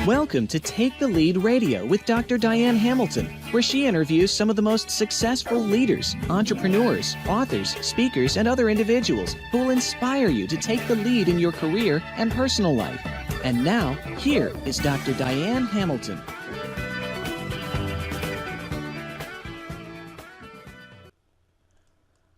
Welcome to Take the Lead Radio with Dr. Diane Hamilton, where she interviews some of the most successful leaders, entrepreneurs, authors, speakers, and other individuals who will inspire you to take the lead in your career and personal life. And now, here is Dr. Diane Hamilton.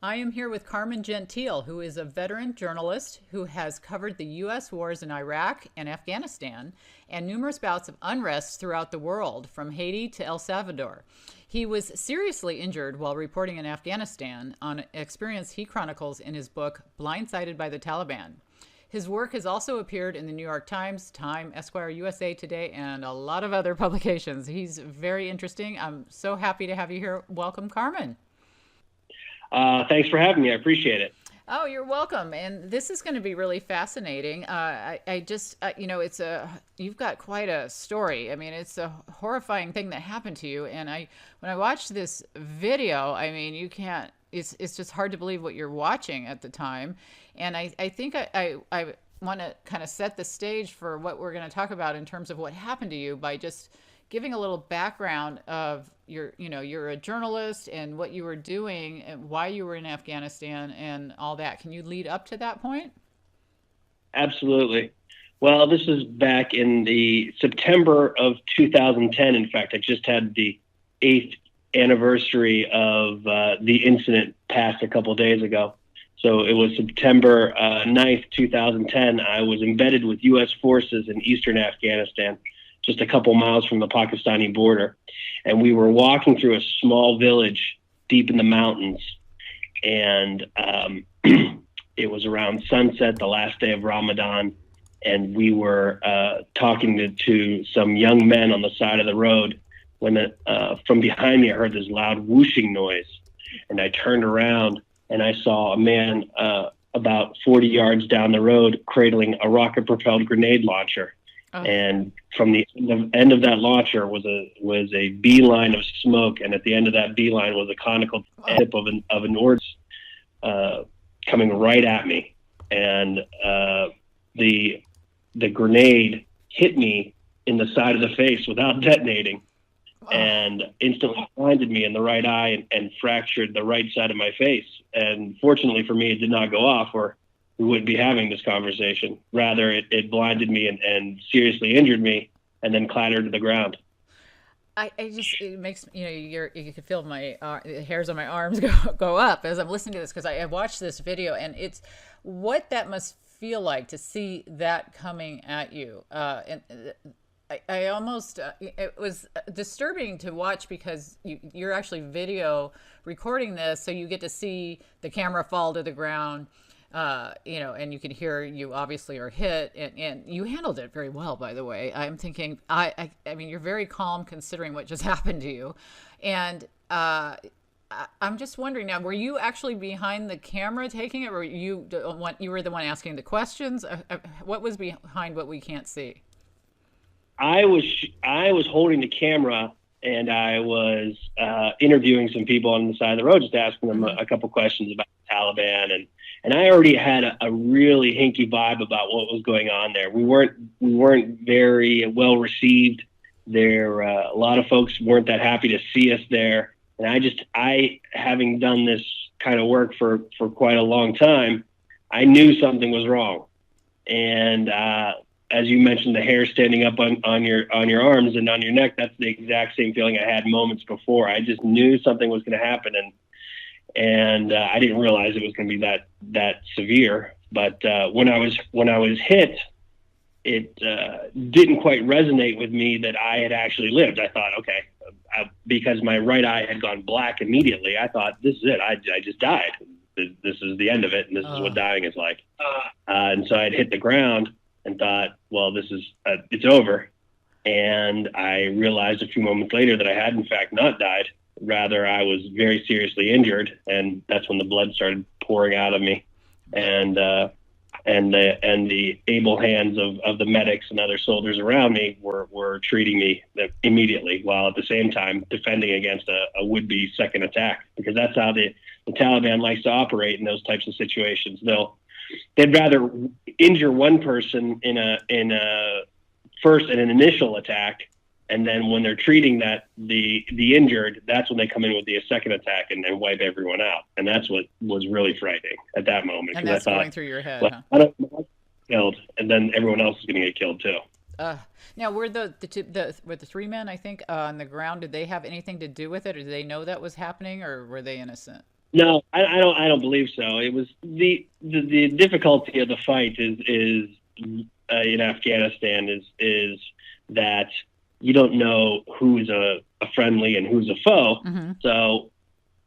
I am here with Carmen Gentile, who is a veteran journalist who has covered the U.S. wars in Iraq and Afghanistan and numerous bouts of unrest throughout the world, from Haiti to El Salvador. He was seriously injured while reporting in Afghanistan on an experience he chronicles in his book, Blindsided by the Taliban. His work has also appeared in the New York Times, Time, Esquire, USA Today, and a lot of other publications. He's very interesting. I'm so happy to have you here. Welcome, Carmen. Thanks for having me. I appreciate it. Oh, you're welcome. And this is going to be really fascinating. You've got quite a story. I mean, it's a horrifying thing that happened to you. And when I watched this video, I mean, it's just hard to believe what you're watching at the time. And I think I want to kind of set the stage for what we're going to talk about in terms of what happened to you by just giving a little background of you're a journalist and what you were doing and why you were in Afghanistan and all that. Can you lead up to that point? Absolutely. Well, this is back in the September of 2010. In fact, I just had the 8th anniversary of the incident passed a couple of days ago. So it was September 9th, 2010. I was embedded with U.S. forces in eastern Afghanistan, just a couple miles from the Pakistani border. And we were walking through a small village deep in the mountains. And it was around sunset, the last day of Ramadan. And we were talking to some young men on the side of the road when from behind me, I heard this loud whooshing noise. And I turned around and I saw a man about 40 yards down the road cradling a rocket-propelled grenade launcher. Oh. And from the end of that launcher was a beeline of smoke, and at the end of that beeline was a conical tip of an ordnance coming right at me, and the grenade hit me in the side of the face without detonating, and instantly blinded me in the right eye and fractured the right side of my face. And fortunately for me, it did not go off, or we wouldn't be having this conversation. Rather, it blinded me and seriously injured me and then clattered to the ground. It makes, you can feel my the hairs on my arms go up as I'm listening to this, because I watched this video, and it's what that must feel like to see that coming at you. And I almost, it was disturbing to watch because you're actually video recording this, so you get to see the camera fall to the ground. And you can hear you obviously are hit, and you handled it very well, by the way. I'm thinking, I mean, you're very calm considering what just happened to you. And I'm just wondering now, were you actually behind the camera taking it, or you were the one asking the questions? What was behind what we can't see? I was holding the camera, and I was interviewing some people on the side of the road, just asking them a couple questions about the Taliban, and I already had a really hinky vibe about what was going on there. We weren't very well received there. A lot of folks weren't that happy to see us there, and I having done this kind of work for quite a long time, I knew something was wrong. And as you mentioned, the hair standing up on your arms and on your neck, that's the exact same feeling I had moments before. I just knew something was going to happen, and I didn't realize it was going to be that severe. But when I was hit, it didn't quite resonate with me that I had actually lived. I thought, okay, because my right eye had gone black immediately, I thought, this is it. I just died. This is the end of it, and this is what dying is like. And so I'd hit the ground and thought, well, this is it's over. And I realized a few moments later that I had in fact not died. Rather, I was very seriously injured, and that's when the blood started pouring out of me. And the able hands of the medics and other soldiers around me were treating me immediately, while at the same time defending against a would-be second attack, because that's how the Taliban likes to operate in those types of situations. They'd rather injure one person in a first an initial attack, and then when they're treating the injured, that's when they come in with the second attack and then wipe everyone out. And that's what was really frightening at that moment. And that's I thought, going through your head, well, huh? I don't get killed, and then everyone else is going to get killed too. Now, were the 3 men, I think, on the ground? Did they have anything to do with it, or did they know that was happening, or were they innocent? No, I don't believe so. It was the difficulty of the fight is in Afghanistan is that you don't know who's a friendly and who's a foe. Mm-hmm. So,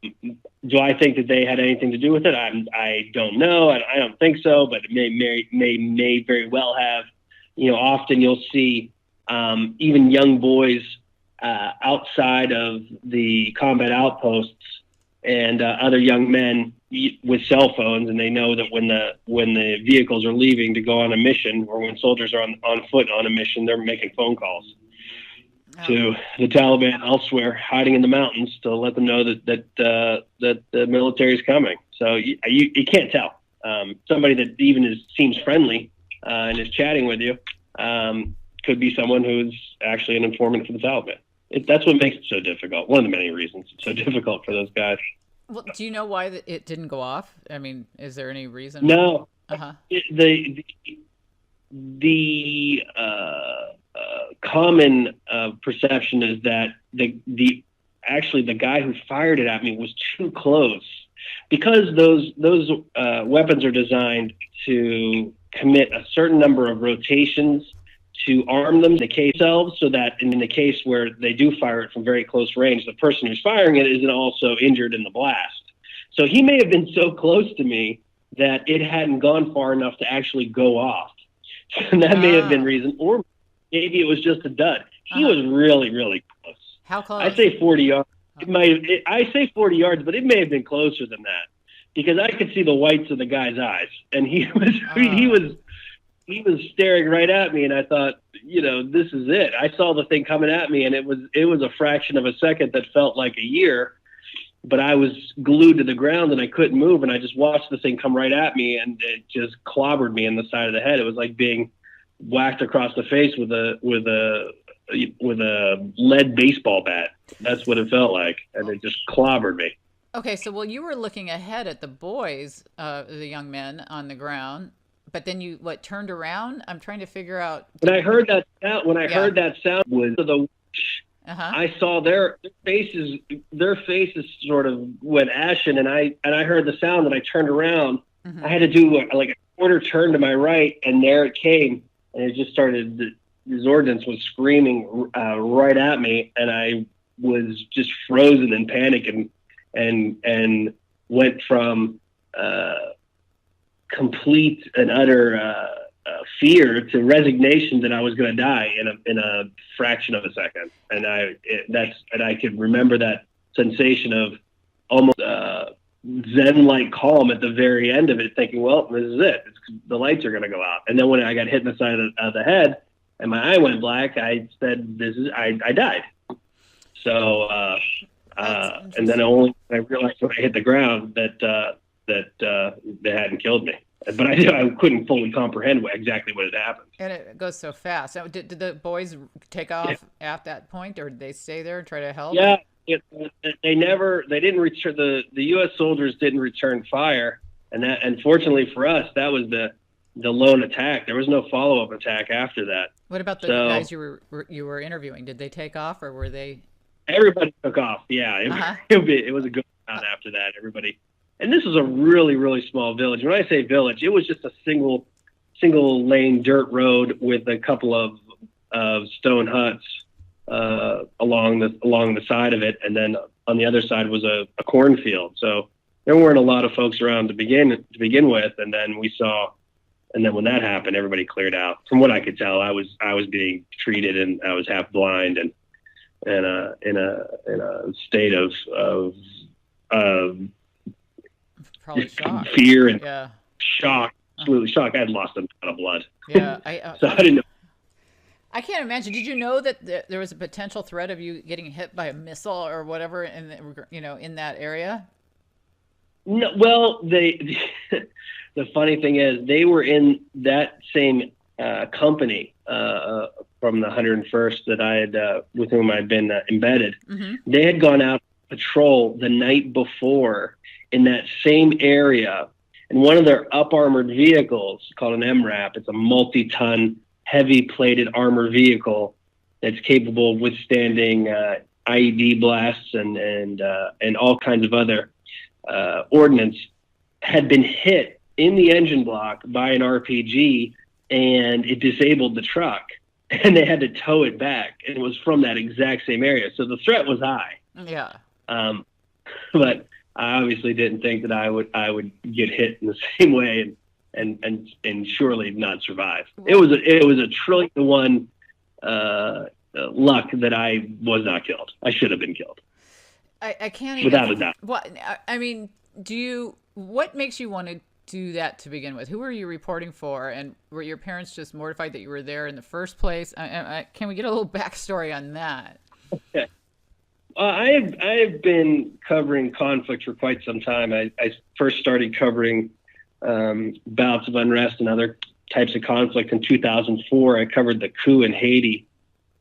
do I think that they had anything to do with it? I don't know. I don't think so, but it may very well have. Often you'll see even young boys outside of the combat outposts and other young men with cell phones, and they know that when the vehicles are leaving to go on a mission, or when soldiers are on foot on a mission, they're making phone calls to the Taliban elsewhere, hiding in the mountains, to let them know that the military is coming. So you can't tell. Somebody that even seems friendly and is chatting with you could be someone who's actually an informant for the Taliban. That's what makes it so difficult. One of the many reasons it's so difficult for those guys. Well, do you know why it didn't go off? I mean, is there any reason? No. The common perception is that the guy who fired it at me was too close, because those weapons are designed to commit a certain number of rotations to arm them, the case themselves, so that in the case where they do fire it from very close range, the person who's firing it isn't also injured in the blast. So he may have been so close to me that it hadn't gone far enough to actually go off. And that may have been reason, or maybe it was just a dud. He was really, really close. How close? I say 40 yards. I say 40 yards, but it may have been closer than that, because I could see the whites of the guy's eyes, and he was staring right at me, and I thought, this is it. I saw the thing coming at me, and it was a fraction of a second that felt like a year, but I was glued to the ground and I couldn't move, and I just watched the thing come right at me, and it just clobbered me in the side of the head. It was like being whacked across the face with a lead baseball bat. That's what it felt like, and it just clobbered me. Okay, so you were looking ahead at the boys, the young men on the ground, but then you turned around? I'm trying to figure out. When I heard that sound was the. I saw their faces sort of went ashen, and I heard the sound, and I turned around. Mm-hmm. I had to do like a quarter turn to my right, and there it came, and it just started. This ordnance was screaming right at me, and I was just frozen in panic, and went from complete and utter fear to resignation that I was going to die in a fraction of a second. And I could remember that sensation of almost Zen-like calm at the very end of it, thinking, well, this is it. The lights are going to go out. And then when I got hit in the side of the head and my eye went black, I said, I died. So, and then I realized when I hit the ground that they hadn't killed me. But I couldn't fully comprehend exactly what had happened. And it goes so fast. So did the boys take off at that point, or did they stay there and try to help? Yeah, they didn't return. The U.S. soldiers didn't return fire, and fortunately for us, that was the lone attack. There was no follow-up attack after that. What about the guys you were interviewing? Did they take off, or were they? Everybody took off. Yeah, it was a good round after that. Everybody. And this was a really, really small village. When I say village, it was just a single lane dirt road with a couple of stone huts along the side of it, and then on the other side was a cornfield. So there weren't a lot of folks around to begin with, and then when that happened, everybody cleared out. From what I could tell, I was being treated, and I was half blind and in a state of probably shock. Fear and shock, absolutely shock. I had lost a ton of blood. Yeah, so I didn't know. I can't imagine. Did you know that there was a potential threat of you getting hit by a missile or whatever in that area? No. Well, the funny thing is, they were in that same company, from the 101st that I had with whom I'd been embedded. Mm-hmm. They had gone out patrol the night before in that same area, and one of their up armored vehicles called an MRAP. It's a multi-ton, heavy plated armor vehicle that's capable of withstanding IED blasts and all kinds of other ordnance, had been hit in the engine block by an RPG, and it disabled the truck, and they had to tow it back. And it was from that exact same area. So the threat was high. Yeah. But I obviously didn't think that I would get hit in the same way and surely not survive. It was a 1,000,000,000 luck that I was not killed. I should have been killed. I can't even, without a doubt. What I mean, what makes you want to do that to begin with? Who are you reporting for, and were your parents just mortified that you were there in the first place? Can we get a little backstory on that? Okay. I've been covering conflict for quite some time. I first started covering bouts of unrest and other types of conflict in 2004. I covered the coup in Haiti.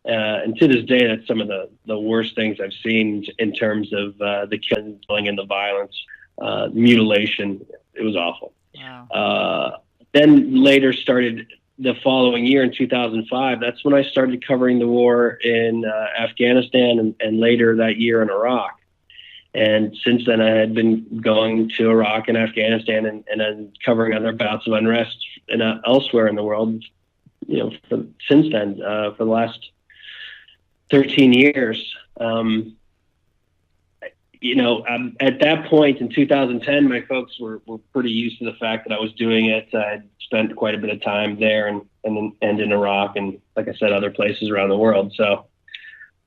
And to this day, that's some of the worst things I've seen in terms of the killing and the violence, mutilation. It was awful. Wow. Then later started the following year in 2005. That's when I started covering the war in Afghanistan and later that year in Iraq. And since then, I had been going to Iraq and Afghanistan and then covering other bouts of unrest and elsewhere in the world, since then, for the last 13 years. At that point in 2010, my folks were pretty used to the fact that I was doing it. I'd spent quite a bit of time there and in Iraq and, like I said, other places around the world. So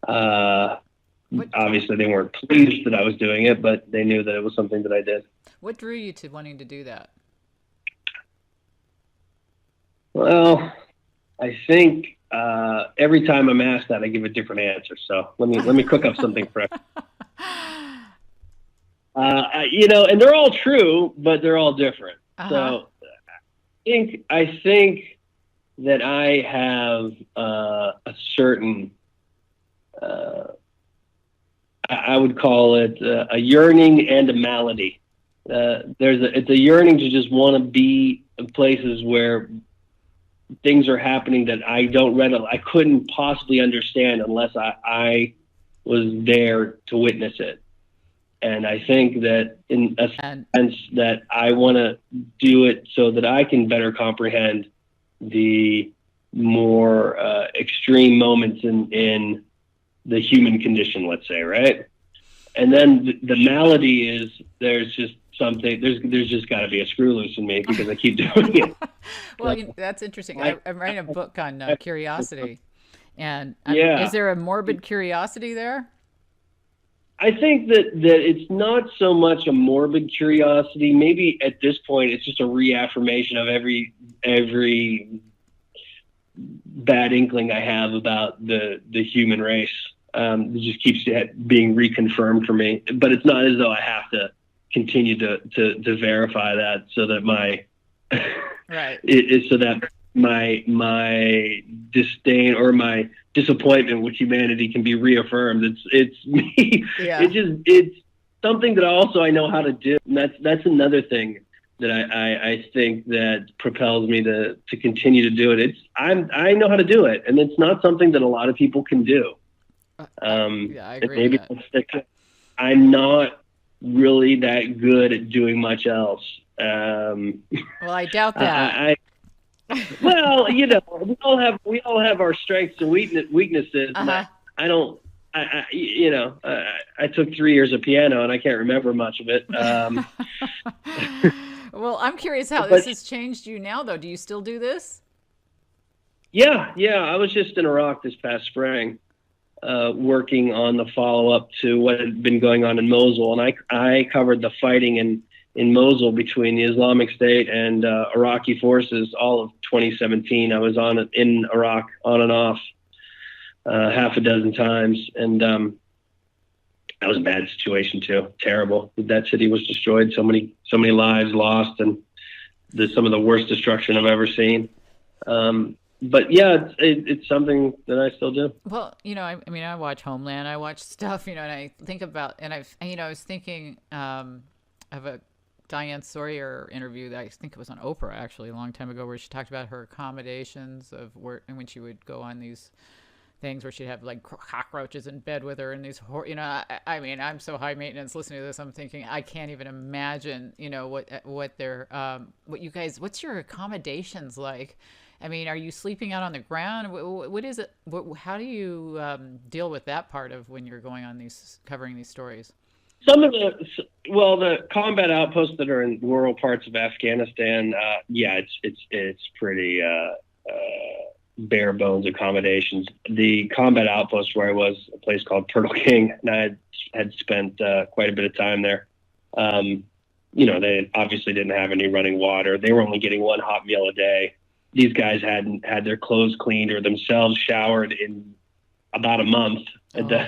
obviously they weren't pleased that I was doing it, but they knew that it was something that I did. What drew you to wanting to do that? Well, I think every time I'm asked that, I give a different answer. So let me cook up something fresh. And they're all true, but they're all different. Uh-huh. So I think that I have a certain, I would call it a yearning and a malady. It's a yearning to just want to be in places where things are happening that I couldn't possibly understand unless I was there to witness it. And I think that in a sense that I want to do it so that I can better comprehend the more extreme moments in the human condition, let's say, right? And then the malady is there's just got to be a screw loose in me because I keep doing it. Well, that's interesting. I'm writing a book on curiosity. And is there a morbid curiosity there? I think that it's not so much a morbid curiosity. Maybe at this point, it's just a reaffirmation of every bad inkling I have about the human race. It just keeps being reconfirmed for me. But it's not as though I have to continue to verify that so that my right so that my disdain or my disappointment with humanity can be reaffirmed. It's me. Yeah. It's something that I know how to do. And that's another thing that I think that propels me to continue to do it. I know how to do it, and it's not something that a lot of people can do. I agree. Maybe I'm not really that good at doing much else. Well, I doubt that. Well, we all have our strengths and weaknesses. Uh-huh. And I took 3 years of piano and I can't remember much of it. Well, I'm curious how this has changed you now, though. Do you still do this? Yeah. I was just in Iraq this past spring, working on the follow-up to what had been going on in Mosul, and I covered the fighting in Mosul between the Islamic State and Iraqi forces all of 2017. I was in Iraq on and off half a dozen times, and that was a bad situation too. Terrible. That city was destroyed. So many lives lost, and some of the worst destruction I've ever seen. but yeah, it's something that I still do. Well, I mean, I watch Homeland, I watch stuff, and I think about, and I was thinking of a Diane Sawyer interview that I think it was on Oprah actually a long time ago, where she talked about her accommodations of work, and when she would go on these things where she'd have like cockroaches in bed with her and these, I mean, I'm so high maintenance listening to this. I'm thinking I can't even imagine, what their, what you guys, what's your accommodations like? I mean, are you sleeping out on the ground? What is it? How do you deal with that part of when you're going on covering these stories? Some of the combat outposts that are in rural parts of Afghanistan, yeah, it's pretty bare bones accommodations. The combat outpost where I was, a place called Turtle King, and I had spent quite a bit of time there. They obviously didn't have any running water. They were only getting one hot meal a day. These guys hadn't had their clothes cleaned or themselves showered in about a month. Oh.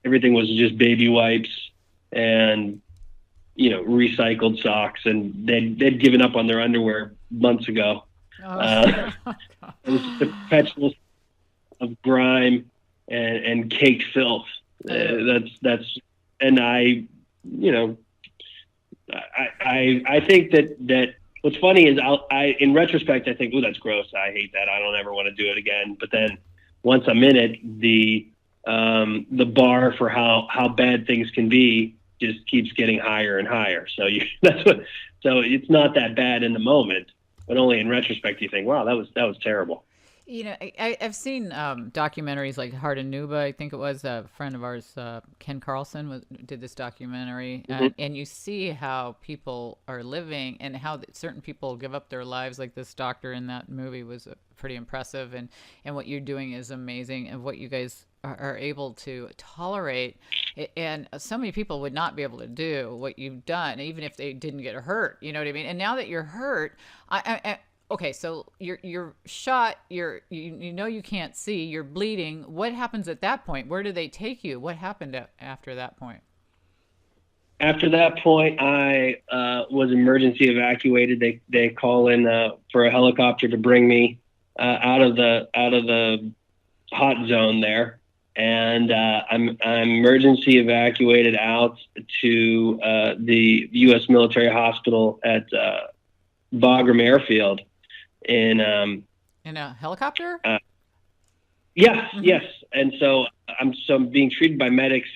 Everything was just baby wipes and, recycled socks, and they'd given up on their underwear months ago. It was just a perpetual of grime and caked filth. That's, and I think that what's funny is in retrospect, I think, oh, that's gross. I hate that. I don't ever want to do it again. But then once I'm in it, the bar for how bad things can be just keeps getting higher and higher. So so it's not that bad in the moment, but only in retrospect you think, wow, that was terrible. I've seen documentaries like Heart of Nuba. I think it was a friend of ours, Ken Carlson, did this documentary. Mm-hmm. And you see how people are living and how certain people give up their lives. Like this doctor in that movie was pretty impressive. And what you're doing is amazing. And what you guys are able to tolerate. And so many people would not be able to do what you've done, even if they didn't get hurt. You know what I mean? And now that you're hurt, okay, so you're shot, you can't see, you're bleeding. What happens at that point? Where do they take you? What happened after that point? After that point, I was emergency evacuated. They call in for a helicopter to bring me out of the hot zone there, and I'm emergency evacuated out to the U.S. military hospital at Bagram Airfield. In a helicopter? Yeah, mm-hmm. Yes. And so I'm being treated by medics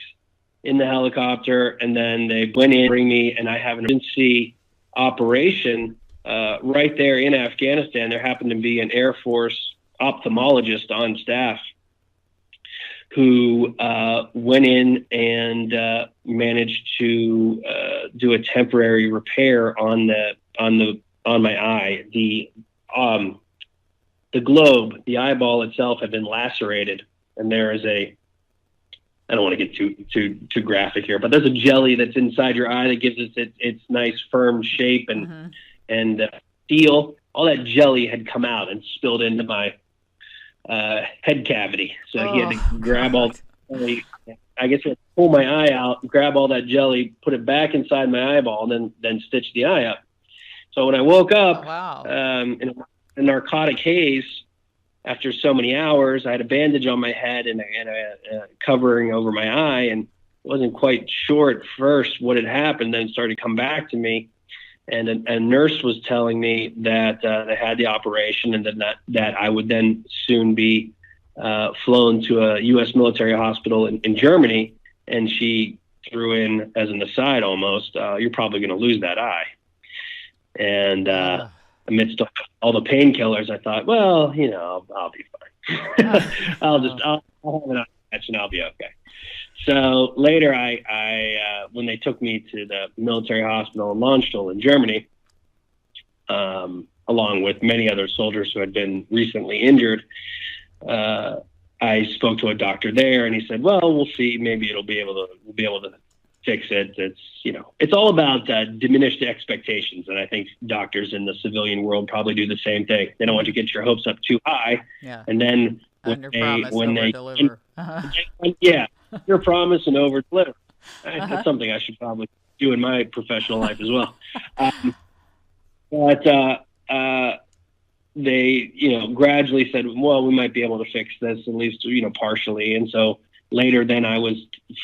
in the helicopter, and then they went in, bring me, and I have an emergency operation right there in Afghanistan. There happened to be an Air Force ophthalmologist on staff who went in and managed to do a temporary repair on my eye. The globe, the eyeball itself, had been lacerated, and there is I don't want to get too graphic here, but there's a jelly that's inside your eye that gives it its nice firm shape and mm-hmm. and feel. All that jelly had come out and spilled into my head cavity, so he had to grab all. I guess he had to pull my eye out, grab all that jelly, put it back inside my eyeball, and then stitch the eye up. So when I woke up in a narcotic haze after so many hours, I had a bandage on my head and a covering over my eye, and wasn't quite sure at first what had happened. Then it started to come back to me, and a nurse was telling me that they had the operation, and that I would then soon be flown to a U.S. military hospital in Germany. And she threw in, as an aside almost, you're probably going to lose that eye. And amidst all the painkillers, I thought, well, I'll be fine. I'll have an eye patch and I'll be okay. So later, I when they took me to the military hospital in Landstuhl in Germany, along with many other soldiers who had been recently injured, I spoke to a doctor there, and he said, "Well, we'll see. Maybe we'll be able to fix it." It's all about diminished expectations, and I think doctors in the civilian world probably do the same thing. They don't want to get your hopes up too high, and then when they deliver, your promise and over deliver. That's something I should probably do in my professional life as well. But they, gradually said, well, we might be able to fix this at least, partially. And so later, then I was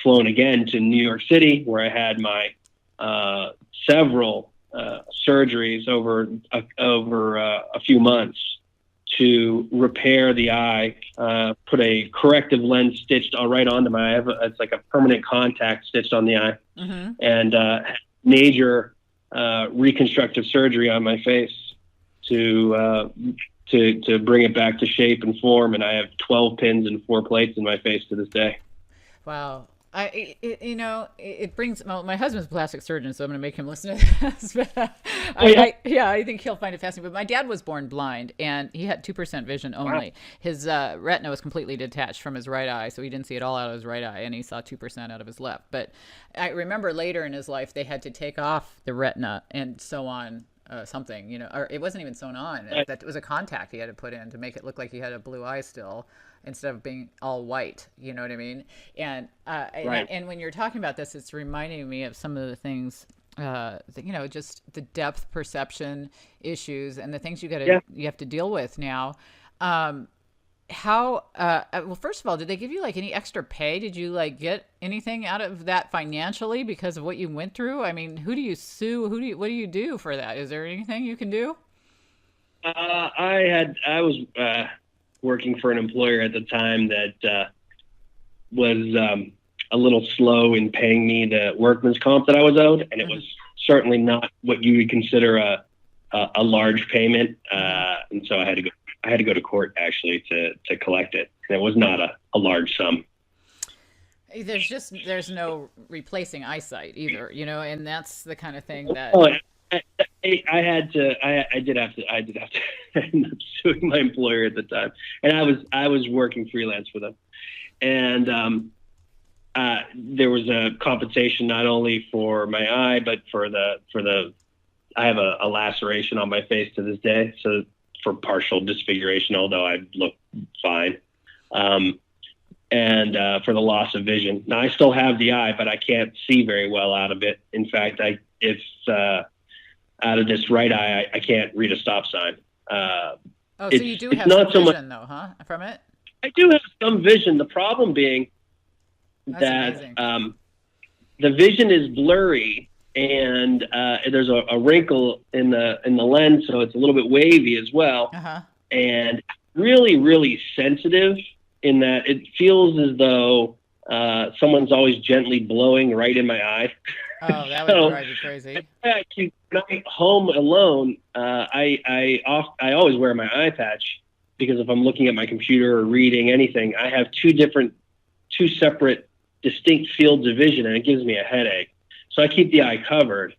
flown again to New York City, where I had my several surgeries over a few months to repair the eye, put a corrective lens stitched right onto my eye. It's like a permanent contact stitched on the eye, and major reconstructive surgery on my face to bring it back to shape and form. And I have 12 pins and 4 plates in my face to this day. Wow. It brings, well, my husband's a plastic surgeon, so I'm going to make him listen to this. But, I think he'll find it fascinating. But my dad was born blind, and he had 2% vision only. Wow. His retina was completely detached from his right eye, so he didn't see it all out of his right eye, and he saw 2% out of his left. But I remember later in his life, they had to take off the retina and sew on something, or it wasn't even sewn on. That was a contact he had to put in to make it look like he had a blue eye still, instead of being all white, you know what I mean? And right. and when you're talking about this, it's reminding me of some of the things, just the depth perception issues and the things you have to deal with now. Well, first of all, did they give you like any extra pay? Did you like get anything out of that financially because of what you went through? I mean, who do you sue? What do you do for that? Is there anything you can do? I was working for an employer at the time that was a little slow in paying me the workman's comp that I was owed, and it was certainly not what you would consider a large payment, and so I had to go to court actually to collect it. And it was not a large sum. There's no replacing eyesight either, and that's the kind of thing that. I did have to end up suing my employer at the time, and I was working freelance for them, and there was a compensation not only for my eye but for the I have a laceration on my face to this day, so for partial disfiguration, although I look fine, and for the loss of vision. Now I still have the eye, but I can't see very well out of it. In fact, out of this right eye, I can't read a stop sign. So you do have some vision, though, huh? From it? I do have some vision. The problem being that the vision is blurry, and there's a wrinkle in the lens, so it's a little bit wavy as well, and really, really sensitive in that it feels as though someone's always gently blowing right in my eye. Oh, that would drive you crazy. When I'm home alone, I always wear my eye patch, because if I'm looking at my computer or reading anything, I have two separate distinct fields of vision, and it gives me a headache. So I keep the eye covered.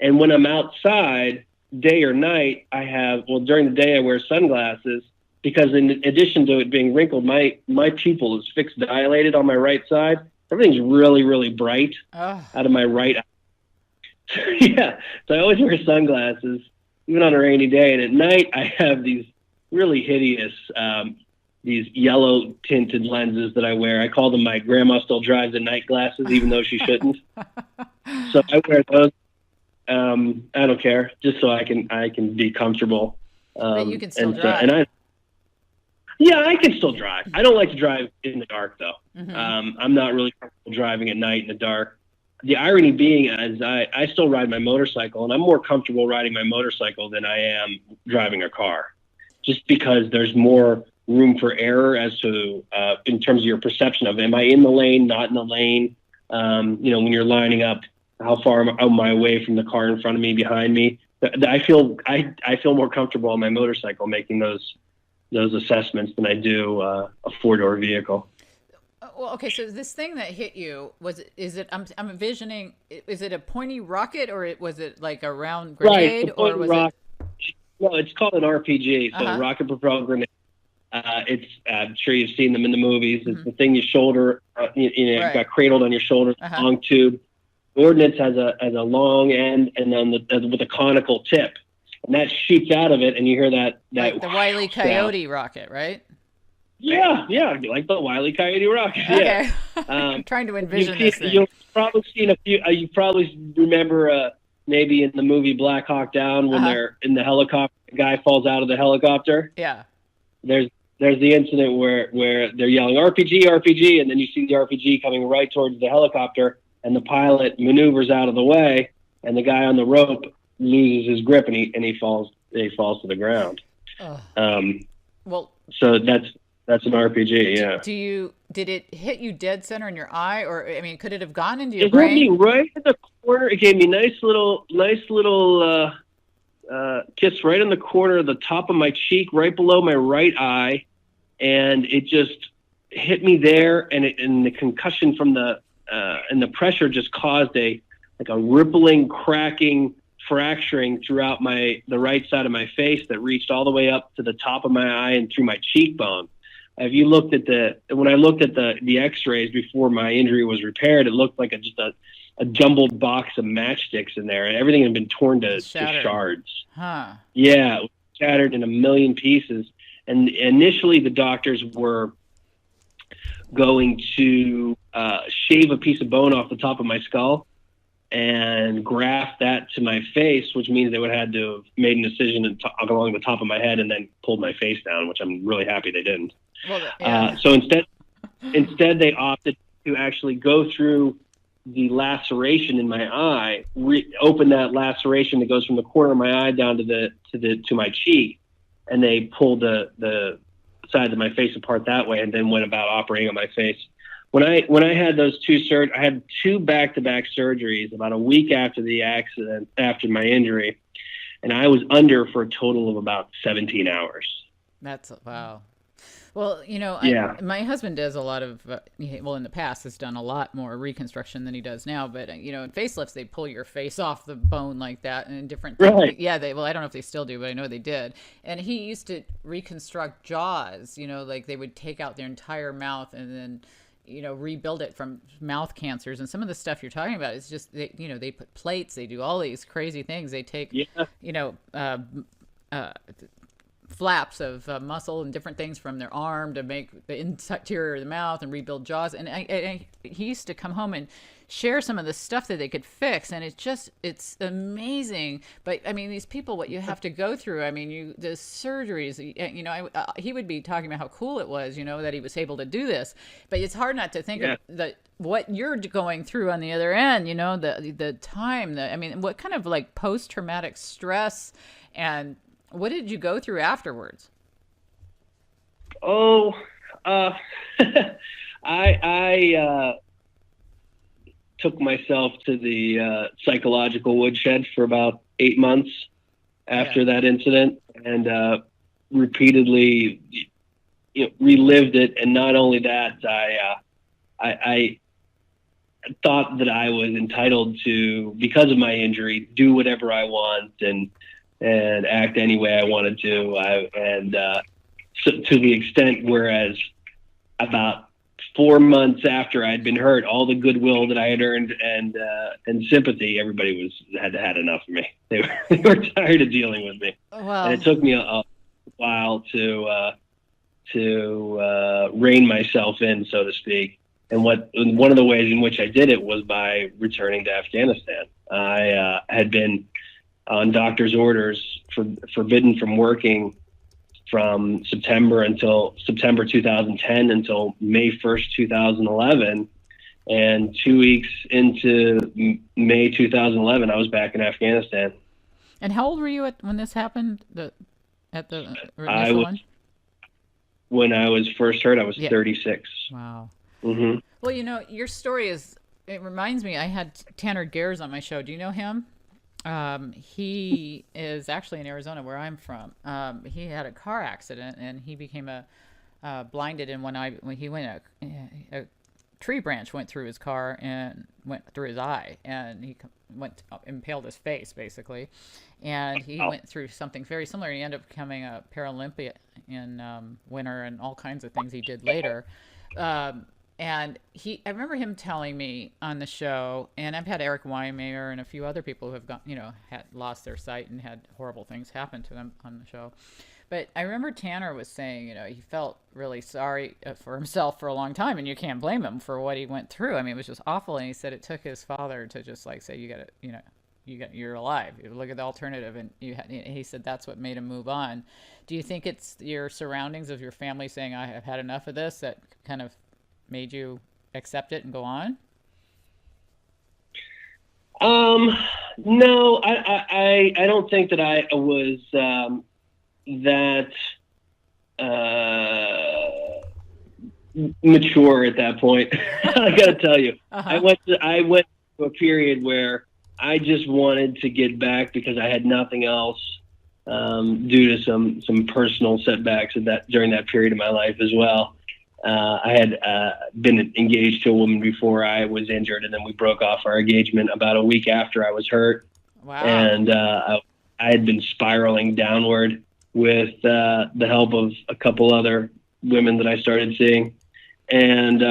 And when I'm outside, day or night, during the day I wear sunglasses, because in addition to it being wrinkled, my pupil is fixed dilated on my right side. Everything's really, really bright out of my right eye. Yeah, so I always wear sunglasses, even on a rainy day. And at night, I have these really hideous, these yellow tinted lenses that I wear. I call them my grandma still drives at night glasses, even though she shouldn't. So I wear those. I don't care, just so I can be comfortable. But you can still drive. I can still drive. I don't like to drive in the dark, though. I'm not really comfortable driving at night in the dark. The irony being is I still ride my motorcycle, and I'm more comfortable riding my motorcycle than I am driving a car, just because there's more room for error as to in terms of your perception of, am I in the lane, not in the lane? When you're lining up, how far am I away from the car in front of me, behind me? I feel more comfortable on my motorcycle making those assessments than I do a four-door vehicle. Well, okay, so this thing that hit you, I'm envisioning, is it a pointy rocket, or was it like a round grenade? Right, or was it? No, it's called an RPG, so rocket propelled grenade. I'm sure you've seen them in the movies. It's the thing you shoulder, right. Got cradled on your shoulder, long tube. The ordnance has a long end, and then with a conical tip, and that shoots out of it, and you hear that like the Wile E. Coyote rocket, right? Yeah, like the Wile E. Coyote rocket. Okay. Yeah. I'm trying to envision this thing. You've probably seen a few. You probably remember maybe in the movie Black Hawk Down when Uh-huh. they're in the helicopter, the guy falls out of the helicopter. Yeah. There's the incident where they're yelling RPG, RPG, and then you see the RPG coming right towards the helicopter, and the pilot maneuvers out of the way, and the guy on the rope loses his grip, and he falls to the ground. Well, So that's an RPG. Yeah. Did it hit you dead center in your eye, or I mean, could it have gone into your It hit me brain? right in the corner. It gave me nice little kiss right in the corner of the top of my cheek, right below my right eye, and it just hit me there. And the concussion from and the pressure just caused a rippling, cracking, fracturing throughout the right side of my face that reached all the way up to the top of my eye and through my cheekbone. If you looked at when I looked at the X-rays before my injury was repaired, it looked like just a jumbled box of matchsticks in there, and everything had been torn to shards. Huh. Yeah, it was shattered in a million pieces. And initially, the doctors were going to shave a piece of bone off the top of my skull and graft that to my face, which means they would have had to have made an incision along the top of my head and then pulled my face down, which I'm really happy they didn't. Well, yeah. So instead they opted to actually go through the laceration in my eye, open that laceration that goes from the corner of my eye down to my cheek, and they pulled the side of my face apart that way, and then went about operating on my face. When I had those I had two back-to-back surgeries about a week after the accident, after my injury, and I was under for a total of about 17 hours. That's wow. Well, Yeah. my husband does a lot of, in the past has done a lot more reconstruction than he does now. But, in facelifts, they pull your face off the bone like that and in different things. Right. Yeah, I don't know if they still do, but I know they did. And he used to reconstruct jaws, like they would take out their entire mouth and then, rebuild it from mouth cancers. And some of the stuff you're talking about is just, they put plates, they do all these crazy things. They take, flaps of muscle and different things from their arm to make the interior of the mouth and rebuild jaws. And he used to come home and share some of the stuff that they could fix, and it's amazing. But I mean, these people, what you have to go through. I mean, the surgeries. He would be talking about how cool it was, that he was able to do this. But it's hard not to think of what you're going through on the other end. The time. What kind of like post-traumatic stress and what did you go through afterwards? Oh, I took myself to the psychological woodshed for about 8 months after that incident, and repeatedly relived it. And not only that, I thought that I was entitled to, because of my injury, do whatever I want and act any way I wanted to. So to the extent, whereas about 4 months after I'd been hurt, all the goodwill that I had earned and sympathy, everybody had enough of me. They were tired of dealing with me. Well, and it took me a while to rein myself in, so to speak. And one of the ways in which I did it was by returning to Afghanistan. I had been on doctor's orders, forbidden from working from September 2010 until May 1st, 2011. And 2 weeks into May 2011, I was back in Afghanistan. And how old were you when this happened? At the initial one? When I was first hurt, I was 36. Wow. Mm-hmm. Well, your story it reminds me, I had Tanner Gares on my show. Do you know him? He is actually in Arizona, where I'm from. He had a car accident and he became blinded in one eye when he went a tree branch went through his car and went through his eye, and he impaled his face basically, and he went through something very similar. He ended up becoming a Paralympian in winter and all kinds of things he did later. And I remember him telling me on the show, and I've had Eric Weimeyer and a few other people who have had lost their sight and had horrible things happen to them on the show. But I remember Tanner was saying, he felt really sorry for himself for a long time, and you can't blame him for what he went through. I mean, it was just awful. And he said it took his father to just say, you you're alive. You look at the alternative, and he said that's what made him move on. Do you think it's your surroundings of your family saying, I have had enough of this, that kind of made you accept it and go on? No, I don't think that I was that mature at that point. I gotta tell you, I went to a period where I just wanted to get back because I had nothing else, due to some personal setbacks during that period of my life as well. I had been engaged to a woman before I was injured, and then we broke off our engagement about a week after I was hurt. Wow. And I had been spiraling downward with the help of a couple other women that I started seeing. And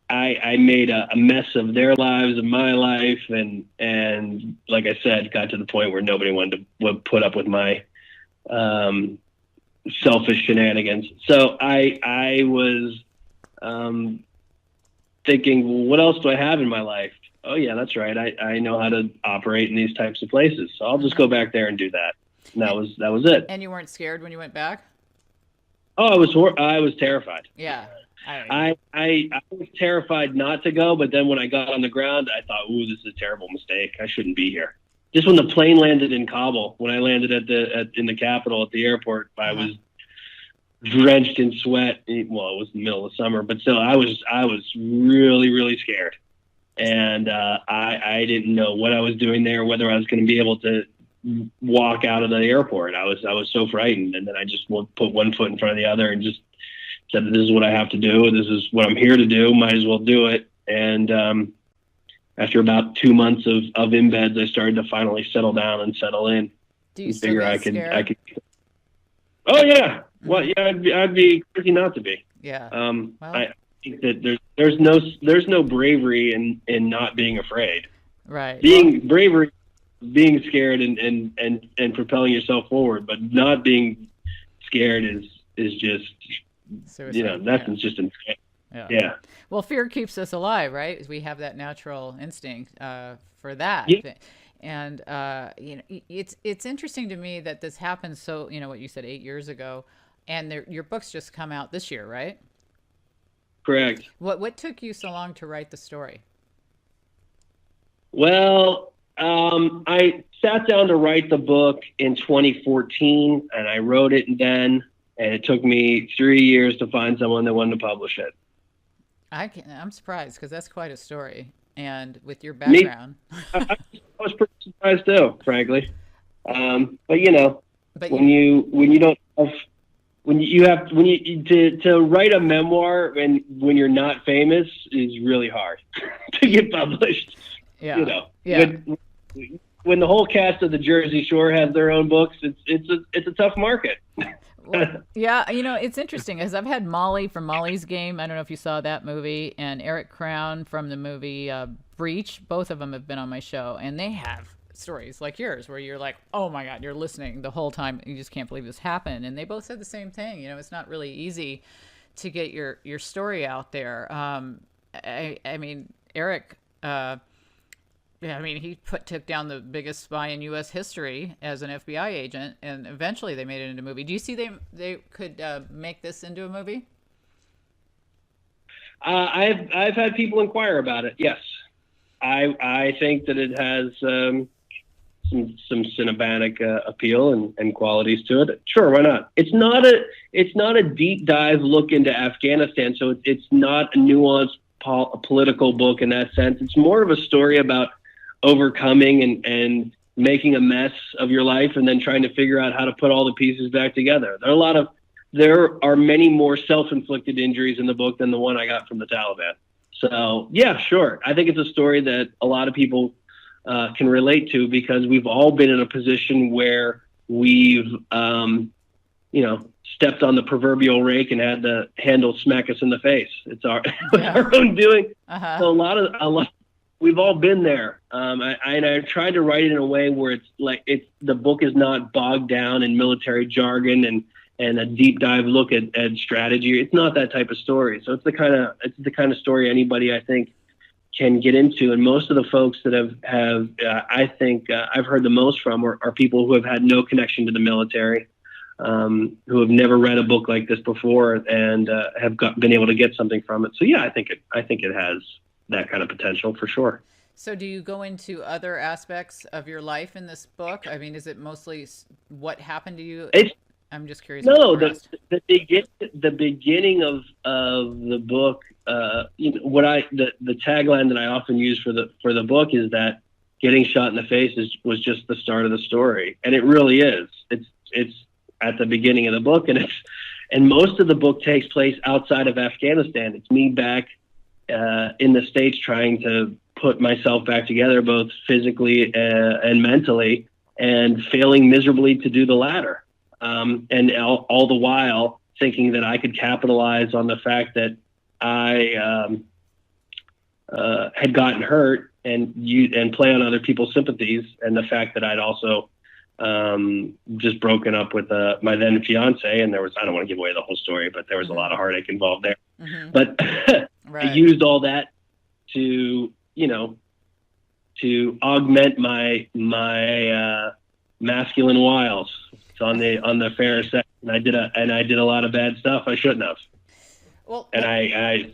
I made a mess of their lives and my life. And like I said, got to the point where nobody wanted to put up with my selfish shenanigans. So I was thinking, well, what else do I have in my life? Oh yeah, that's right. I know how to operate in these types of places. So I'll just go back there and do that. And that was it. And you weren't scared when you went back? Oh, I was terrified. Yeah. I was terrified not to go, but then when I got on the ground, I thought, ooh, this is a terrible mistake. I shouldn't be here. Just when the plane landed in Kabul, when I landed in the capital at the airport, I was drenched in sweat. Well, it was the middle of summer, but still, I was really, really scared. And I didn't know what I was doing there, whether I was going to be able to walk out of the airport. I was so frightened. And then I just put one foot in front of the other and just said, this is what I have to do. This is what I'm here to do. Might as well do it. And after about 2 months of embeds, I started to finally settle down and settle in. Do you figure I could? Oh yeah. Well, yeah, I'd be crazy not to be. Yeah. Well, I think that there's no bravery in not being afraid. Right. Bravery, being scared and propelling yourself forward, but not being scared is just suicide. That's just insane. Yeah. Well, fear keeps us alive, right? We have that natural instinct for that. Yeah. And it's interesting to me that this happened. So what you said 8 years ago, and your books just come out this year, right? Correct. What took you so long to write the story? Well, I sat down to write the book in 2014, and I wrote it then, and it took me 3 years to find someone that wanted to publish it. I'm surprised, because that's quite a story, and with your background, I was pretty surprised too, frankly. But when you don't have, to write a memoir when you're not famous is really hard to get published. Yeah. When the whole cast of the Jersey Shore has their own books, it's a tough market. Well, yeah, it's interesting, as I've had Molly from Molly's Game. I don't know if you saw that movie, and Eric Crown from the movie Breach. Both of them have been on my show, and they have stories like yours where you're like, oh my God, you're listening the whole time. You just can't believe this happened. And they both said the same thing. It's not really easy to get your story out there. I mean, Eric, he took down the biggest spy in U.S. history as an FBI agent, and eventually they made it into a movie. Do you see they could make this into a movie? I've had people inquire about it. Yes, I think that it has some cinematic appeal and qualities to it. Sure, why not? It's not a deep dive look into Afghanistan, so it's not a nuanced political book in that sense. It's more of a story about overcoming and making a mess of your life and then trying to figure out how to put all the pieces back together. There are many more self-inflicted injuries in the book than the one I got from the Taliban. So yeah, sure. I think it's a story that a lot of people can relate to, because we've all been in a position where we've, stepped on the proverbial rake and had the handle smack us in the face. It's our own doing. Uh-huh. So a lot. We've all been there. I tried to write it in a way where the book is not bogged down in military jargon and a deep dive look at strategy. It's not that type of story. So it's the kind of story anybody, I think, can get into. And most of the folks that have I think I've heard the most from are people who have had no connection to the military, who have never read a book like this before, and have been able to get something from it. So yeah, I think it has that kind of potential for sure. So do you go into other aspects of your life in this book? I mean, is it mostly what happened to you? I'm just curious. No, the beginning of the book, the tagline that I often use for the book is that getting shot in the face was just the start of the story, and it really is. It's at the beginning of the book, and most of the book takes place outside of Afghanistan. It's me back in the States trying to put myself back together, both physically and mentally, and failing miserably to do the latter. And all the while thinking that I could capitalize on the fact that I had gotten hurt and play on other people's sympathies, and the fact that I'd also just broken up with my then fiance, and I don't want to give away the whole story, but there was a lot of heartache involved there. Mm-hmm. But right. I used all that to augment my masculine wiles. On the fair sex, and I did a lot of bad stuff I shouldn't have. Well, and I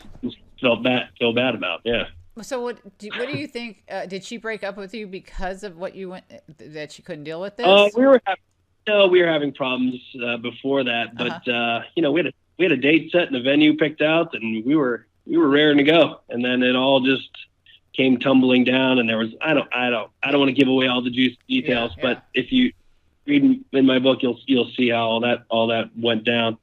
feel bad about. Yeah. So what do you think? Did she break up with you because of what you went, that she couldn't deal with this? We were having problems before that, but we had a date set and a venue picked out, and we were raring to go, and then it all just came tumbling down, and there was I don't want to give away all the juicy details, but if you read in my book, you'll see how all that went down.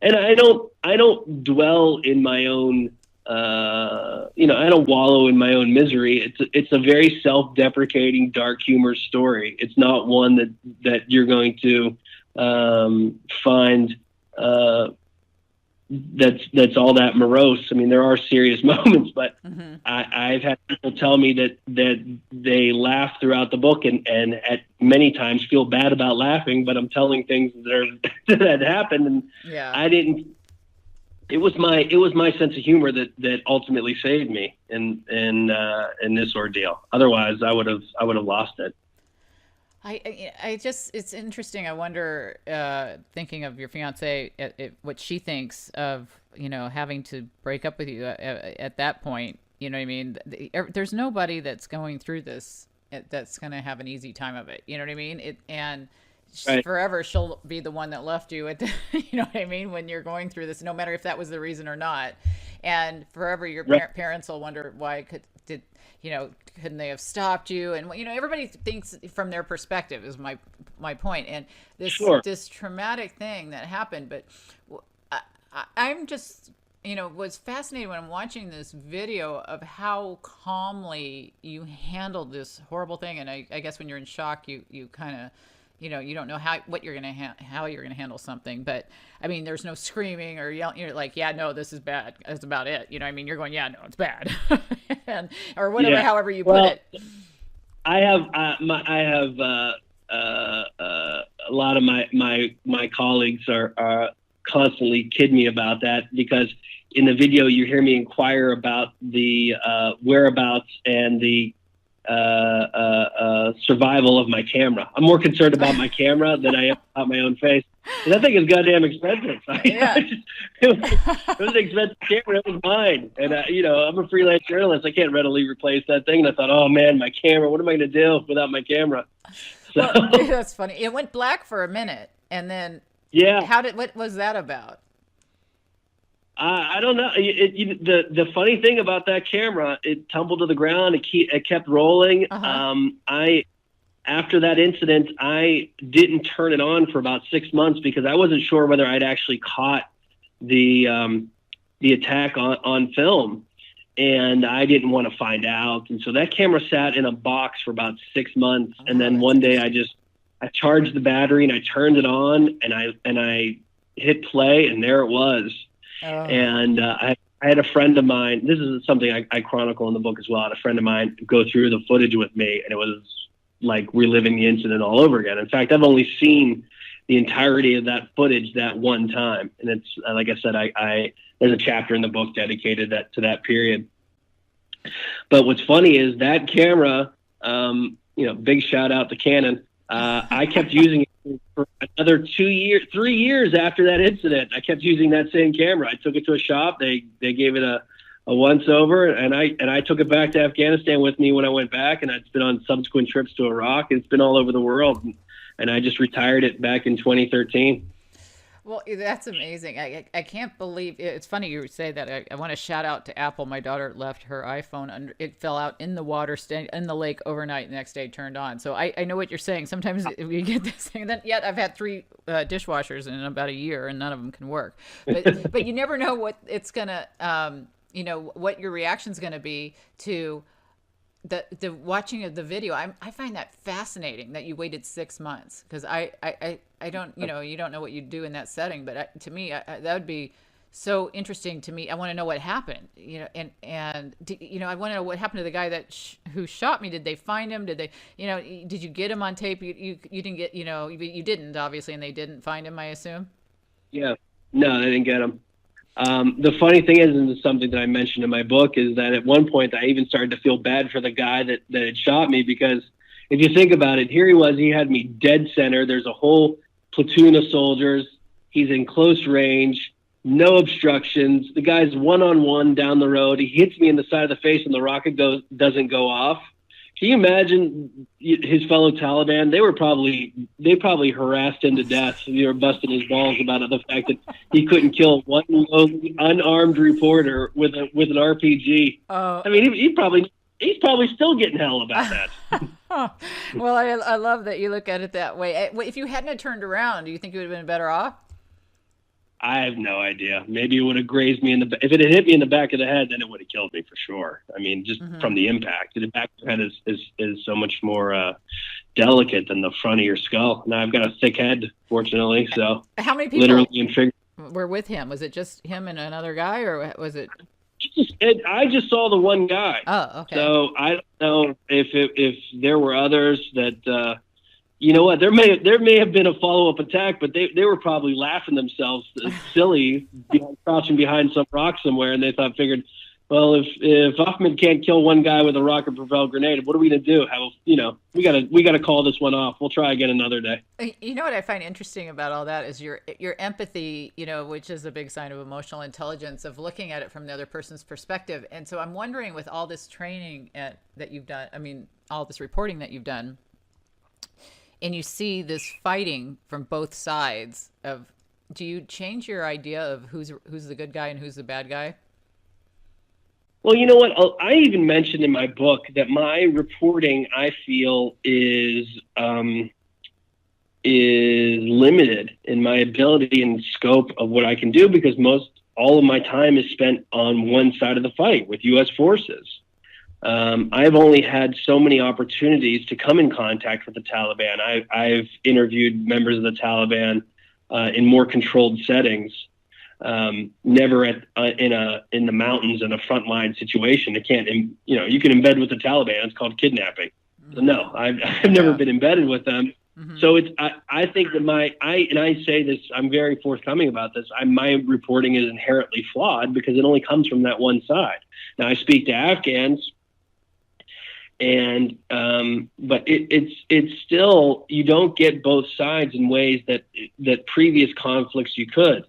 And I don't dwell in my own, I don't wallow in my own misery. It's a very self-deprecating, dark humor story. It's not one that you're going to find that's all that morose. I mean, there are serious moments, but mm-hmm. I've had people tell me that they laugh throughout the book and at many times feel bad about laughing, but I'm telling things that happened, and I didn't. It was my sense of humor that ultimately saved me in this ordeal. Otherwise, I would have lost it. I just, it's interesting. I wonder, thinking of your fiance, what she thinks of, having to break up with you at that point. You know what I mean? There's nobody that's going through this that's going to have an easy time of it. You know what I mean? Right. Forever she'll be the one that left you you know what I mean? When you're going through this, no matter if that was the reason or not. And forever your parents will wonder why couldn't they have stopped you? And everybody thinks from their perspective is my point. And this traumatic thing that happened, but I'm just was fascinated when I'm watching this video of how calmly you handled this horrible thing. And I guess when you're in shock, you kind of you don't know how you're gonna handle something. But I mean, there's no screaming or yelling. You're like, yeah, no, this is bad. That's about it. I mean, you're going, yeah, no, it's bad, or whatever. However you put it. I have a lot of my colleagues are constantly kid me about that, because in the video you hear me inquire about the whereabouts and the survival of my camera. I'm more concerned about my camera than I am about my own face. That thing is goddamn expensive. Yeah. It was an expensive camera. It was mine. And, I'm a freelance journalist. I can't readily replace that thing. And I thought, oh, man, my camera. What am I going to do without my camera? So, well, that's funny. It went black for a minute. And then what was that about? I don't know. The funny thing about that camera, it tumbled to the ground. It kept rolling. Uh-huh. After that incident, I didn't turn it on for about 6 months because I wasn't sure whether I'd actually caught the attack on film, and I didn't want to find out. And so that camera sat in a box for about 6 months, and then one day I charged the battery and I turned it on and I hit play, and there it was. Oh. And I had a friend of mine. This is something I chronicle in the book as well. I had a friend of mine go through the footage with me, and it was like reliving the incident all over again. In fact, I've only seen the entirety of that footage that one time, and it's like I said, there's a chapter in the book dedicated to that period. But what's funny is that camera, big shout out to Canon. I kept using it for another 3 years after that incident. I kept using that same camera. I took it to a shop. They gave it a once over, and I took it back to Afghanistan with me when I went back, and it's been on subsequent trips to Iraq. It's been all over the world, and I just retired it back in 2013. Well, that's amazing. I can't believe it's funny you say that. I want to shout out to Apple. My daughter left her iPhone under, it fell out in the water, in the lake overnight. The next day turned on. So I know what you're saying. Sometimes we get this thing. Then yet I've had 3 dishwashers in about a year, and none of them can work. But you never know what it's gonna, what your reaction's gonna be to the watching of the video. I find that fascinating that you waited 6 months, because I don't, you don't know what you'd do in that setting, but to me, that would be so interesting to me. I want to know what happened, and I want to know what happened to the guy who shot me. Did they find him? Did they, did you get him on tape? You didn't get, you didn't, obviously, and they didn't find him, I assume. Yeah, no, they didn't get him. The funny thing is, and it's something that I mentioned in my book, is that at one point I even started to feel bad for the guy that had shot me, because if you think about it, here he had me dead center. There's a whole platoon of soldiers. He's in close range, no obstructions. The guy's one-on-one down the road. He hits me in the side of the face, and the rocket doesn't go off. Can you imagine his fellow Taliban? They probably harassed him to death. They were busting his balls about the fact that he couldn't kill one lone unarmed reporter with an RPG. I mean, he's probably still getting hell about that. Well, I love that you look at it that way. If you hadn't turned around, do you think you would have been better off? I have no idea. Maybe it would have grazed me if it had hit me in the back of the head, then it would have killed me for sure. I mean, just from the impact. The back of the head is so much more delicate than the front of your skull. Now I've got a thick head, fortunately. So how many people literally and figuratively were with him? Was it just him and another guy, or was it? I just saw the one guy. Oh, okay. So I don't know if there were others that. You know what? There may have been a follow-up attack, but they were probably laughing themselves silly, crouching behind some rock somewhere, and they figured, well, if Ahmed can't kill one guy with a rocket-propelled grenade, what are we gonna do? We gotta call this one off. We'll try again another day. You know what I find interesting about all that is your empathy, which is a big sign of emotional intelligence, of looking at it from the other person's perspective. And so I'm wondering, with all this training that you've done, all this reporting that you've done, and you see this fighting from both sides, do you change your idea of who's the good guy and who's the bad guy? Well, you know what? I even mentioned in my book that my reporting, I feel, is limited in my ability and scope of what I can do, because all of my time is spent on one side of the fight with U.S. forces. I've only had so many opportunities to come in contact with the Taliban. I've interviewed members of the Taliban in more controlled settings, never in the mountains in a frontline situation. You can embed with the Taliban. It's called kidnapping. So no, I've never been embedded with them. Mm-hmm. So I think that I say this, I'm very forthcoming about this. My reporting is inherently flawed because it only comes from that one side. Now I speak to Afghans. And but it's still, you don't get both sides in ways that previous conflicts you could.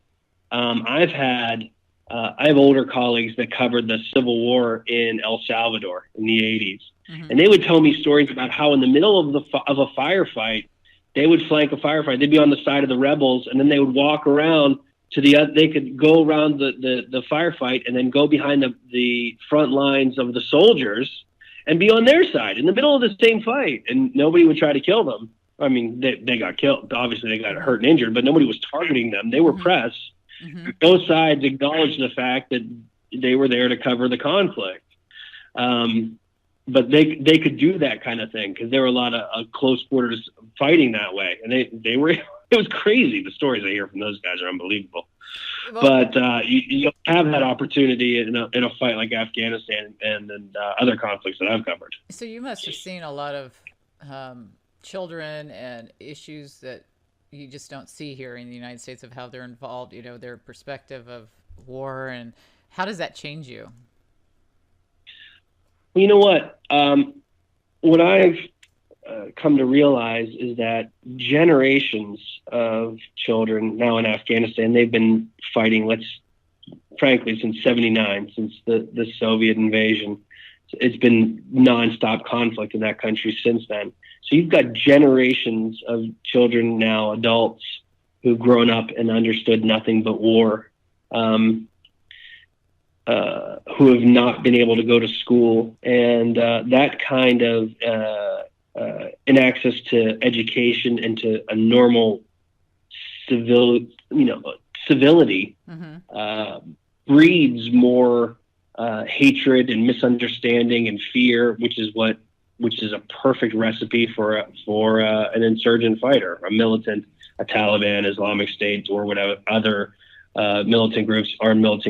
I have older colleagues that covered the Civil War in El Salvador in the 80s, and they would tell me stories about how in the middle of a firefight, they would flank a firefight. They'd be on the side of the rebels, and then they would walk around to they could go around the firefight and then go behind the front lines of the soldiers and be on their side in the middle of the same fight, and nobody would try to kill them. I mean, they got killed. Obviously, they got hurt and injured, but nobody was targeting them. They were pressed. Both sides acknowledged the fact that they were there to cover the conflict. But they could do that kind of thing because there were a lot of close quarters fighting that way, and they were. It was crazy. The stories I hear from those guys are unbelievable. Well, but you don't have that opportunity in a fight like Afghanistan and other conflicts that I've covered. So you must have seen a lot of children and issues that you just don't see here in the United States, of how they're involved, their perspective of war, and how does that change you? Well, you know what? What I've come to realize is that generations of children now in Afghanistan, they've been fighting, frankly, since '79, since the Soviet invasion. It's been nonstop conflict in that country since then. So you've got generations of children now, adults, who've grown up and understood nothing but war, who have not been able to go to school. And that kind of an access to education and to a normal civility breeds more hatred and misunderstanding and fear, which is a perfect recipe for an insurgent fighter, a militant, a Taliban, Islamic State, or whatever other armed militant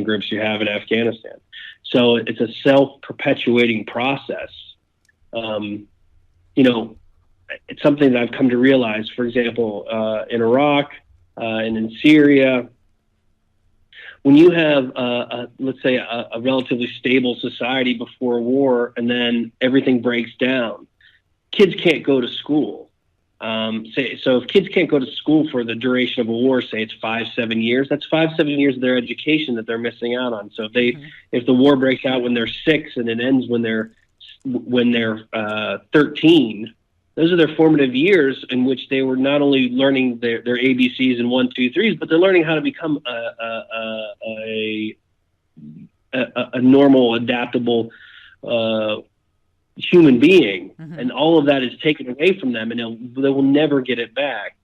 groups you have in Afghanistan. So it's a self-perpetuating process. It's something that I've come to realize, for example, in Iraq and in Syria, when you have, let's say, a relatively stable society before war, and then everything breaks down, kids can't go to school. So if kids can't go to school for the duration of a war, say it's 5-7 years, that's 5-7 years of their education that they're missing out on. So if the war breaks out when they're 6 and it ends when they're 13, those are their formative years in which they were not only learning their ABCs and 1, 2, 3s, but they're learning how to become a normal, adaptable human being. And all of that is taken away from them, and they will never get it back.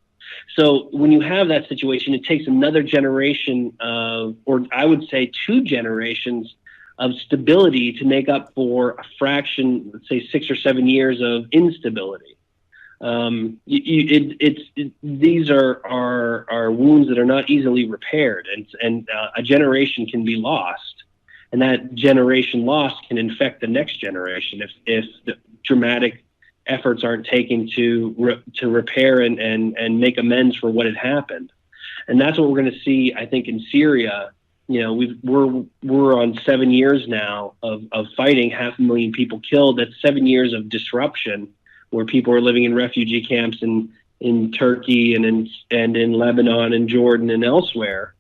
So when you have that situation, it takes another generation or I would say 2 generations of stability to make up for a fraction, let's say 6 or 7 years of instability. These are wounds that are not easily repaired, and a generation can be lost, and that generation lost can infect the next generation if the dramatic efforts aren't taken to repair and make amends for what had happened. And that's what we're going to see, I think, in Syria. We're on 7 years now of fighting, 500,000 people killed. That's 7 years of disruption, where people are living in refugee camps in Turkey and in Lebanon and Jordan and elsewhere,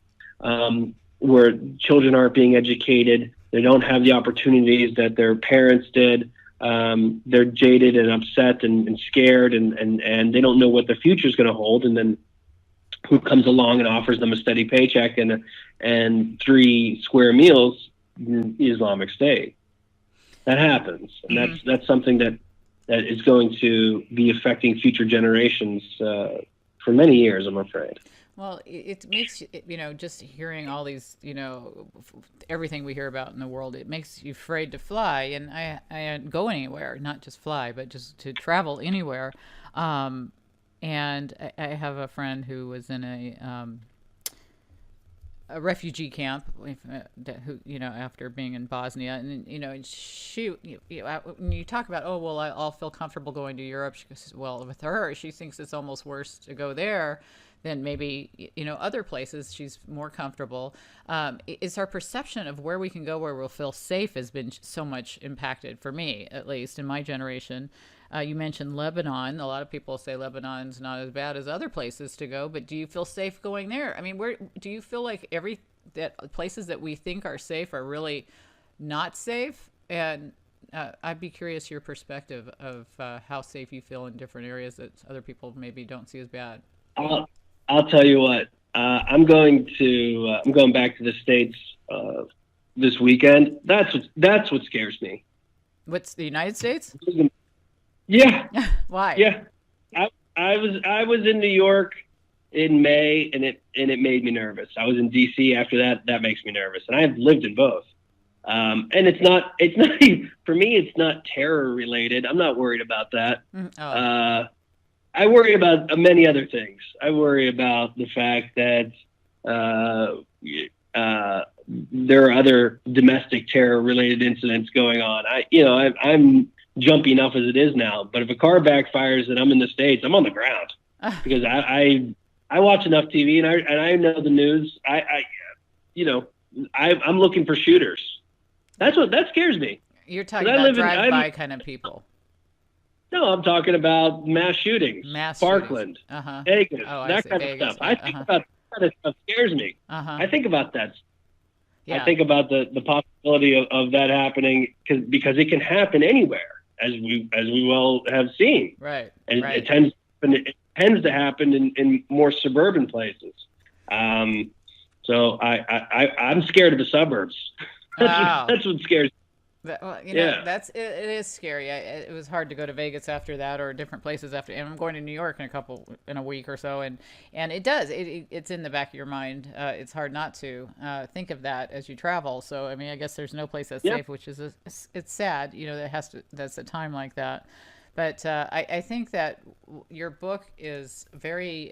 where children aren't being educated. They don't have the opportunities that their parents did. They're jaded and upset and scared, and they don't know what the future is going to hold. And then who comes along and offers them a steady paycheck and 3 square meals? The Islamic State. That happens, and that's something that is going to be affecting future generations for many years, I'm afraid. Well, it makes, just hearing all these, everything we hear about in the world, it makes you afraid to fly. And I go anywhere, not just fly, but just to travel anywhere. And I have a friend who was in a refugee camp, who, after being in Bosnia, and she, when you talk about, I'll feel comfortable going to Europe, she goes, well, with her, she thinks it's almost worse to go there than maybe, other places. She's more comfortable. It's our perception of where we can go, where we'll feel safe, has been so much impacted, for me, at least in my generation. You mentioned Lebanon. A lot of people say Lebanon's not as bad as other places to go, but do you feel safe going there? I mean, where do you feel like that places that we think are safe are really not safe? And I'd be curious your perspective of how safe you feel in different areas that other people maybe don't see as bad. I'll tell you what. I'm going back to the States this weekend. That's what scares me. What's the United States? Yeah. Why? Yeah. I was in New York in May, and it made me nervous. I was in DC after that. That makes me nervous, and I have lived in both. And it's not for me. It's not terror related. I'm not worried about that. I worry about many other things. I worry about the fact that there are other domestic terror related incidents going on. I'm jumpy enough as it is now, but if a car backfires and I'm in the States, I'm on the ground because I watch enough TV and I know the news. I'm looking for shooters. That scares me. You're talking 'Cause about drive-by kind of people. No, I'm talking about mass shootings, Parkland, Vegas, that kind of stuff. I think about that kind of stuff scares me. I think about that. Yeah. I think about the possibility of that happening because it can happen anywhere, as we well have seen. Right. And it tends to happen in more suburban places. So I'm scared of the suburbs. That's what scares me. Well, you know, it is scary. It was hard to go to Vegas after that, or different places after. And I'm going to New York in a week or so, and it does. It's in the back of your mind. It's hard not to think of that as you travel. So I mean, I guess there's no place that's safe, which is it's sad. You know, that's a time like that. But I think that your book is very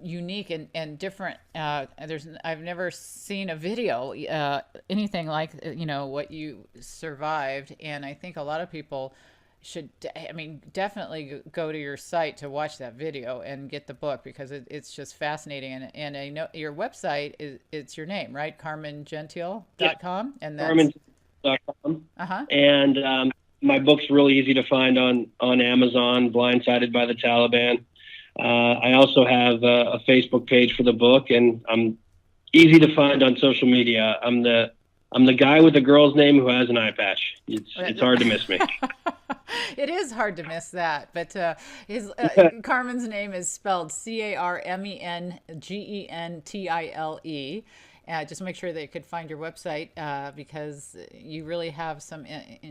unique and different. I've never seen a video, anything like, what you survived. And I think a lot of people should, definitely go to your site to watch that video and get the book, because it's just fascinating. And I know your website it's your name, right? CarmenGentile.com. And that's CarmenGentile.com. And my book's really easy to find on Amazon, Blindsided by the Taliban. I also have a Facebook page for the book, and I'm easy to find on social media. I'm the guy with the girl's name who has an eye patch. It's hard to miss me. It is hard to miss that, but Carmen's name is spelled CarmenGentile. Just make sure they could find your website, because you really have some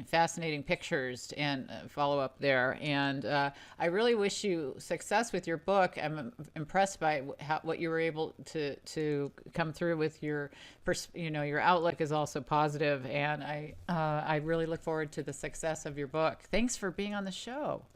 fascinating pictures and follow up there. And I really wish you success with your book. I'm impressed by what you were able to come through with your outlook is also positive, and I really look forward to the success of your book. Thanks for being on the show.